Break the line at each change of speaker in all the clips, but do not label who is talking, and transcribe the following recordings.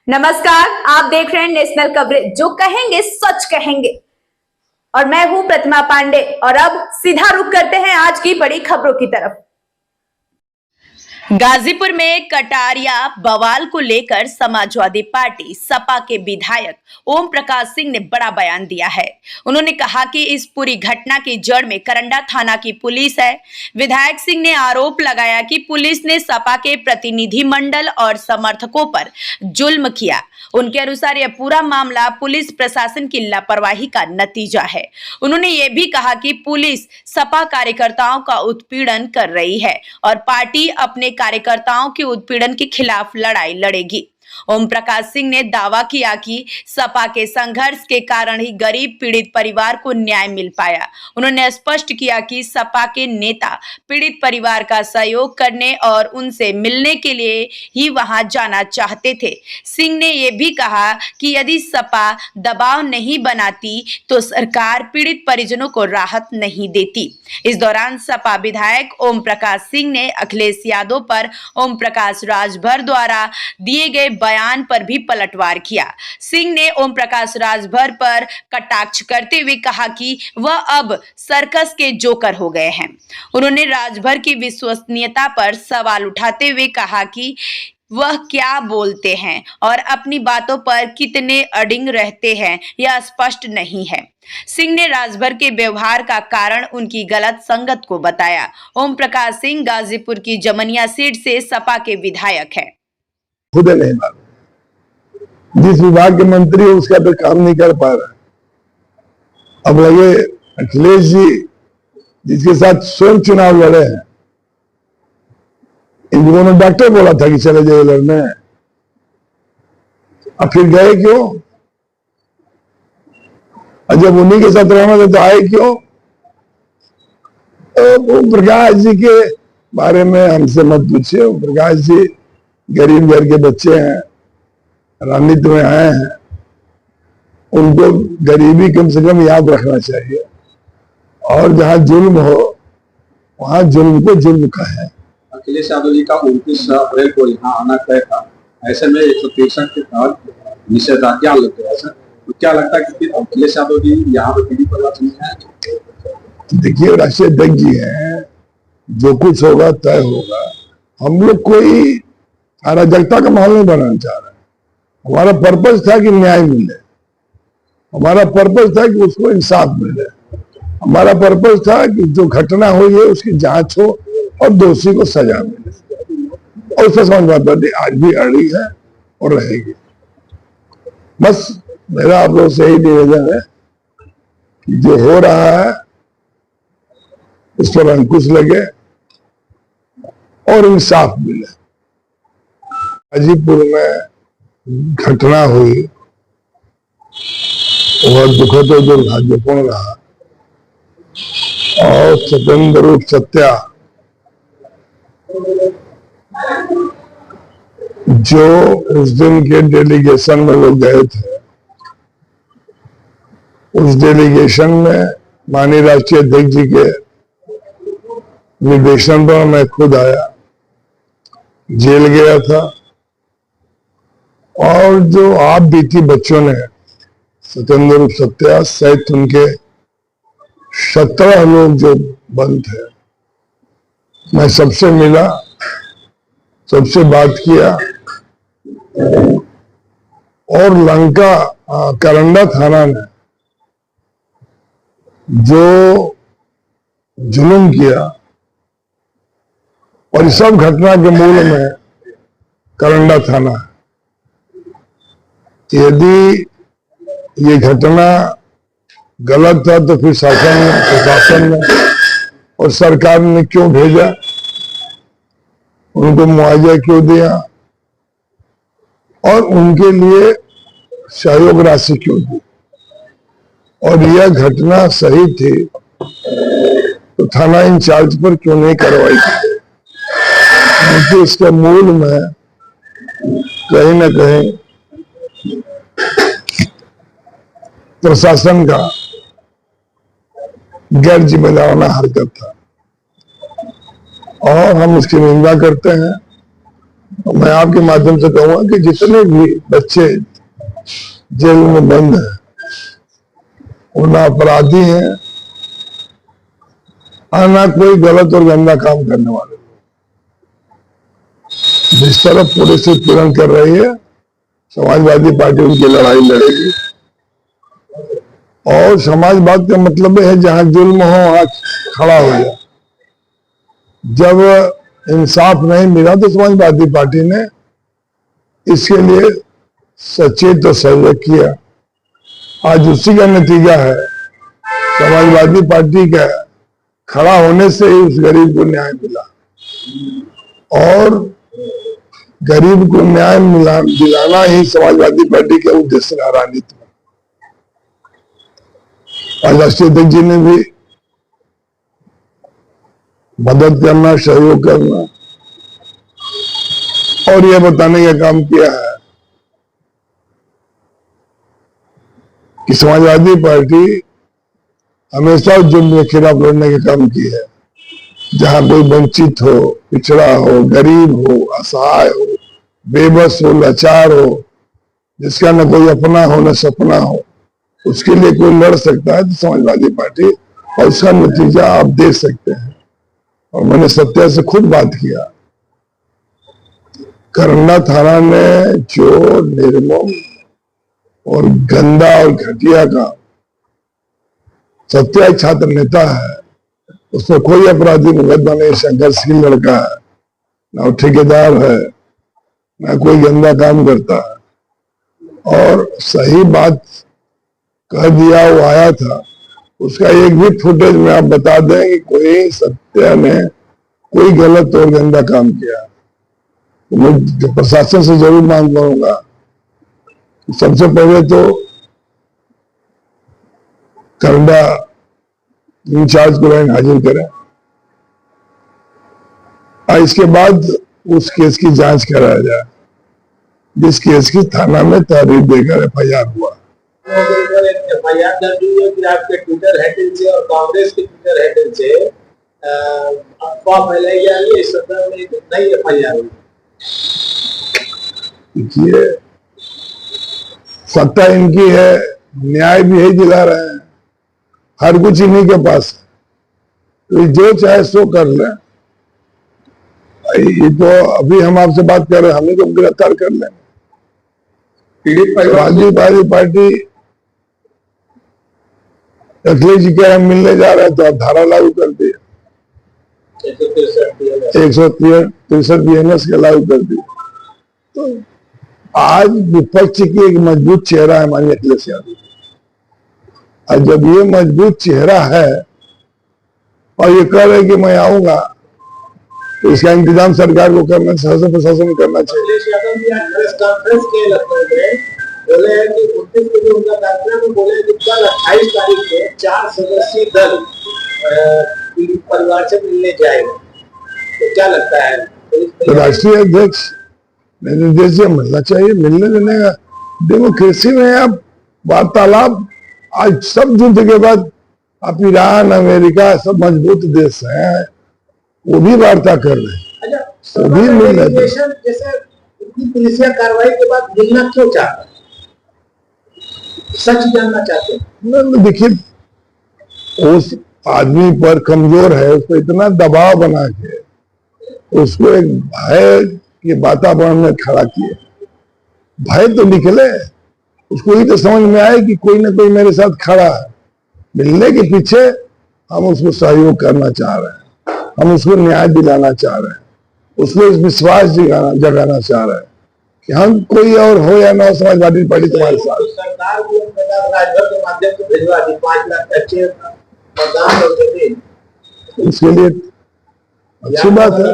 नमस्कार, आप देख रहे हैं नेशनल कवरेज, जो कहेंगे सच कहेंगे। और मैं हूं प्रतिमा पांडे। और अब सीधा रुख करते हैं आज की बड़ी खबरों की तरफ। गाजीपुर में कटारिया बवाल को लेकर समाजवादी पार्टी सपा के विधायक ओम प्रकाश सिंह ने बड़ा बयान दिया है। उन्होंने कहा कि इस पूरी घटना की जड़ में करंडा थाना की पुलिस है। विधायक सिंह ने आरोप लगाया कि पुलिस ने सपा के प्रतिनिधि मंडल और समर्थकों पर जुल्म किया। उनके अनुसार यह पूरा मामला पुलिस प्रशासन की लापरवाही का नतीजा है। उन्होंने ये भी कहा कि पुलिस सपा कार्यकर्ताओं का उत्पीड़न कर रही है और पार्टी अपने कार्यकर्ताओं के उत्पीड़न के खिलाफ लड़ाई लड़ेगी। ओम प्रकाश सिंह ने दावा किया कि सपा के संघर्ष के कारण ही गरीब पीड़ित परिवार को न्याय मिल पाया। उन्होंने स्पष्ट किया कि सपा के नेता पीड़ित परिवार का सहयोग करने और उनसे मिलने के लिए ही वहां जाना चाहते थे। सिंह ने यह भी कहा कि यदि सपा दबाव नहीं बनाती तो सरकार पीड़ित परिजनों को राहत नहीं देती। इस दौरान सपा विधायक ओम प्रकाश सिंह ने अखिलेश यादव पर ओम प्रकाश राजभर द्वारा दिए गए बयान पर भी पलटवार किया। सिंह ने ओम प्रकाश राजभर पर कटाक्ष करते हुए कहा कि वह अब सर्कस के जोकर हो गए हैं। उन्होंने राजभर की विश्वसनीयता पर सवाल उठाते हुए कहा कि वह क्या बोलते हैं और अपनी बातों पर कितने अडिग रहते हैं, यह स्पष्ट नहीं है। सिंह ने राजभर के व्यवहार का कारण उनकी गलत संगत को बताया। ओम प्रकाश सिंह गाजीपुर की जमनिया सीट से सपा के विधायक है।
खुद नहीं मालूम, जिस विभाग के मंत्री हो उसका तो काम नहीं कर पा रहा। अब लगे अखिलेश जी जिसके साथ स्वयं चुनाव लड़े हैं, इन लोगों ने डॉक्टर बोला था कि चले जाइए लड़ने, अब फिर गए क्यों? और जब उन्हीं के साथ रहना था तो आए क्यों? ओम प्रकाश जी के बारे में हमसे मत पूछिए। ओम प्रकाश जी गरीब घर के बच्चे हैं, राजनीति में आए हैं, उनको गरीबी कम से कम याद रखना चाहिए। और जहां जुल्म हो वहां जुल्म को जुल्म का है।
अखिलेश यादव जी का 29 अप्रैल को यहाँ आना तय था। ऐसे में 163 के तहत निषेधाज्ञा लग गया सर, तो क्या लगता है कि अखिलेश यादव जी यहाँ पे पीढ़ी पर नहीं है?
देखिए, राष्ट्रीय अध्यक्ष जी हैं, जो कुछ होगा तय होगा। हम लोग कोई अराजकता का माहौल नहीं बनाना चाह रहे। हमारा पर्पस था कि न्याय मिले, हमारा पर्पस था कि उसको इंसाफ मिले, हमारा पर्पस था कि जो घटना हुई है उसकी जांच हो और दोषी को सजा मिले। और उससे समझ आज भी अड़ी है और रहेगी। बस मेरा आप लोग से ही निवेदन है कि जो हो रहा है उस पर अंकुश लगे और इंसाफ मिले। गाजीपुर में घटना हुई, वह दुखद और दुर्भाग्यपूर्ण रहा। और सत्येंद्र रूप सत्या जो उस दिन के डेलीगेशन में लोग गए थे, उस डेलीगेशन में माननीय राष्ट्रीय अध्यक्ष जी के निर्देशन पर मैं खुद आया, जेल गया था। और जो आप बीती बच्चों ने सत्येंद्र रूप सत्या सहित उनके 17 लोग जो बंद थे, मैं सबसे मिला, सबसे बात किया। और लंका करंडा थाना ने जो जुल्म किया, और इस सब घटना के मूल में करंडा थाना है। यदि ये घटना गलत था तो फिर शासन ने, प्रशासन ने और सरकार ने क्यों भेजा, उनको मुआवजा क्यों दिया और उनके लिए सहयोग राशि क्यों दी? और यह घटना सही थी तो थाना इंचार्ज पर क्यों नहीं कार्रवाई की? क्योंकि इसके मूल में कहीं ना कहीं प्रशासन का गैर जिम्मेदाराना हरकत था और हम उसकी निंदा करते हैं। मैं आपके माध्यम से कहूंगा कि जितने भी बच्चे जेल में बंद हैं, वो ना अपराधी हैं, और ना कोई गलत और गंदा काम करने वाले लोग। जिस तरफ पुलिस उत्पीड़न कर रही है, समाजवादी पार्टी उनकी लड़ाई लड़ेगी। और समाजवाद का मतलब है जहां जुल्म हो वहां खड़ा हो जाए। जब इंसाफ नहीं मिला तो समाजवादी पार्टी ने इसके लिए सचेत और सहयोग किया। आज उसी का नतीजा है, समाजवादी पार्टी का खड़ा होने से ही उस गरीब को न्याय मिला, और गरीब को न्याय दिलाना ही समाजवादी पार्टी का उद्देश्य रहा राजनीति में। आज राष्ट्रीय अध्यक्ष जी ने भी मदद करना, सहयोग करना और यह बताने का काम किया है कि समाजवादी पार्टी हमेशा जुल्म के खिलाफ लड़ने का काम किया है। जहां कोई वंचित हो, पिछड़ा हो, गरीब हो, असहाय हो, बेबस हो, लाचार हो, जिसका न कोई अपना हो न सपना हो, उसके लिए कोई लड़ सकता है तो समाजवादी पार्टी, और उसका नतीजा आप देख सकते हैं। और मैंने सत्या से खुद बात किया। करंडा थाना ने जो निर्मम और गंदा और घटिया काम, सत्या एक छात्र नेता है, उसमें कोई अपराधी मुकदमा नहीं, संघर्षशील लड़का है, ना ठेकेदार है, ना कोई गंदा काम करता है, और सही बात कह दिया। वो आया था, उसका एक भी फुटेज में आप बता दें कि कोई सत्या ने कोई गलत और गंदा काम किया, तो मैं प्रशासन से जरूर मांग करूंगा। सबसे पहले तो करंडा इंचार्ज को हाजिर करें, और इसके बाद उस केस की जांच कराया जाए जिस केस की थाना में तहरीर देकर एफआईआर हुआ।
एफआईआर दर्ज हुई है कि आपके ट्विटर हैंडल से और कांग्रेस के ट्विटर हैंडल से अफवाह फैलाई जा रही है, इस संदर्भ में एक नई एफआईआर हुई।
देखिए, सत्ता इनकी है, न्याय भी यही दिला रहे हैं, हर कुछ इन्हीं के पास है, तो जो चाहे सो कर ले। ये तो अभी हम आपसे बात कर रहे हैं, हमें तो गिरफ्तार कर लें। समाजवादी पार्टी अखिलेश जी के हम मिलने जा रहे हैं तो आप धारा लागू कर दिए, 163 बीएनएस के लागू कर दिए। तो आज विपक्ष की एक मजबूत चेहरा है माननीय अखिलेश यादव, और जब ये मजबूत चेहरा है और ये कह रहे कि मैं आऊंगा, तो इसका इंतजाम सरकार को करना, शासन प्रशासन को करना चाहिए।
अखिलेश यादव जी आज प्रेस कॉन्फ्रेंस के लखनऊ में बोले हैं कि 29 को जो उनका कार्यक्रम है, बोले कि कल 28 तारीख को 4 सदस्यीय दल पीड़ित परिवार से मिलने जाएगा। तो क्या लगता है,
तो राष्ट्रीय अध्यक्ष निर्देश से मिलना चाहिए, मिलने देने का। डेमोक्रेसी में आप वार्तालाप, आज सब युद्ध के बाद आप ईरान, अमेरिका सब मजबूत देश हैं, वो भी वार्ता कर रहे हैं, वो भी मिल रहे हैं।
जैसे इतनी पुलिसिया कार्रवाई के बाद मिलना क्यों चाहते हैं, सच जानना चाहते हैं?
देखिए, उस आदमी पर कमजोर है, उसको इतना दबाव बना के उसको एक भय के वातावरण में खड़ा किए। भय तो निकले, उसको ही तो समझ में आए कि कोई ना कोई मेरे साथ खड़ा है। मिलने के पीछे हम उसको सहयोग करना चाह रहे हैं, हम उसको न्याय दिलाना चाह रहे हैं, उसको इस विश्वास जगाना चाह रहे हैं कि हम, कोई और हो या ना हो, समाजवादी पार्टी तुम्हारे साथ।
सरकार को राजभर के माध्यम से भिजवा दी 5 लाख का चेक मतदान करके दी,
इसके लिए अच्छी बात है।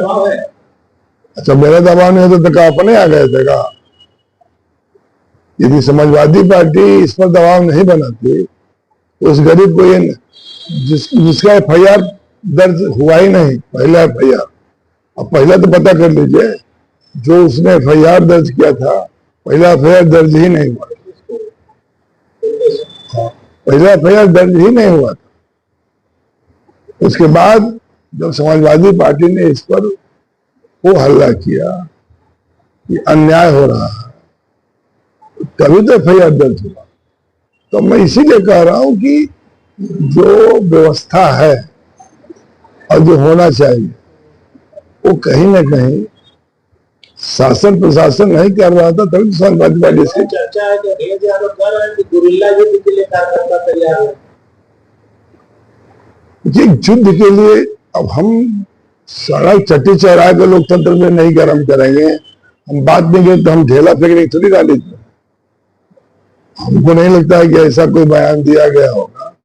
अच्छा, मेरा दबाव नहीं होता तो अपने आ गए थे का? यदि समाजवादी पार्टी इस पर दबाव नहीं बनाती तो उस गरीब को ये जिसका एफआईआर दर्ज हुआ ही नहीं, पहला एफआईआर, अब पहला तो पता कर लीजिए, जो उसने एफआईआर दर्ज किया था, पहला एफआईआर दर्ज ही नहीं हुआ, पहला एफआईआर दर्ज ही नहीं हुआ था। उसके बाद जब समाजवादी पार्टी ने इस पर वो हल्ला किया, कि अन्याय हो रहा है, तभी तो FIR दर्ज हुआ। तो मैं इसीलिए कह रहा हूं कि जो व्यवस्था है और जो होना चाहिए वो कहीं ना कहीं शासन प्रशासन नहीं कर रहा था, तभी समाजवादी पार्टी से
चर्चा है कि अखिलेश यादव कह रहे हैं कि गुरिल्ला युद्ध के लिए कार्यकर्ता तैयार है।
ये युद्ध के लिए अब हम सड़क चट्टी चौराहे के लोकतंत्र में नहीं गरम करेंगे। हम बात नहीं करें तो हम ढेला फेंकने थोड़ी राजनीति में। हमको नहीं लगता है कि ऐसा कोई बयान दिया गया होगा।